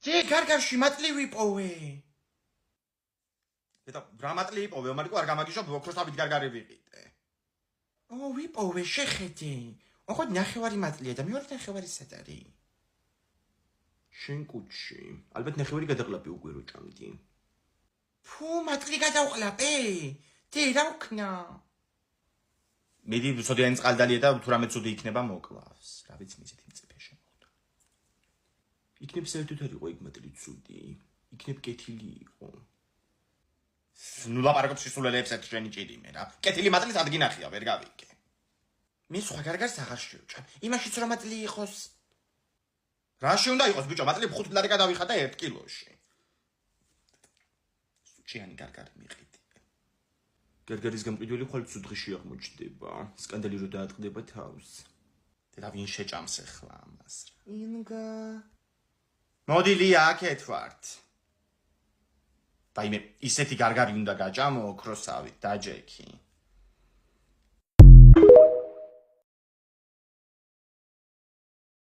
ჯე გარგარში მატლი ვიპოვე. და რა მატლი იპოვე, მარიკო არ გამაგიშობ, ოქროსავით გარგარი ვიყიდე. ვიპოვე, შეხედე. ოღონდ ნახევარი მატლია და მეორე ნახევარი სად არის? შენ კუჩში. ალბათ ნახევარი გადაყლაპი უკვე რო ჭამდი. ფუ, მატლი გადავყლაპე. დე რა ვქნა? მიდი სოდიანი წყალდალია და თუ რამე ცუდი იქნება მოკლავს. რა ვიცი მისეთი მწიფე შემოვდა. იქნებ საერთოდ არ იყო იქ მატლი ცუდი. იქნებ კეთილი იყო. ნუ ლაპარაკობ სისულელეებს ერთ შენი ჭირი მე რა. კეთილი მატლი ადგინახია, ვერ გავიგე. მე სხვა გარგარს აღარ შევჭამ. იმაშიც რომ მატლი იყოს. რაში უნდა იყოს ბიჭო, მატლი 5 ლარი გადავიხადა 1 კილოში. სუჩიანი გარგარი მიყიდი. გარგარის გამყიდველი ხვალ ცუდღიში აღმოჩნდება. სკანდალი რო დაატყდება თავს. და ვინ შეჭამს ახლა ამას? ინგა. მოდი ლია აქეთ ვართ. დაიმე ისეთი გარგარი უნდა გაჭამო ოქროსავით დაჯექი.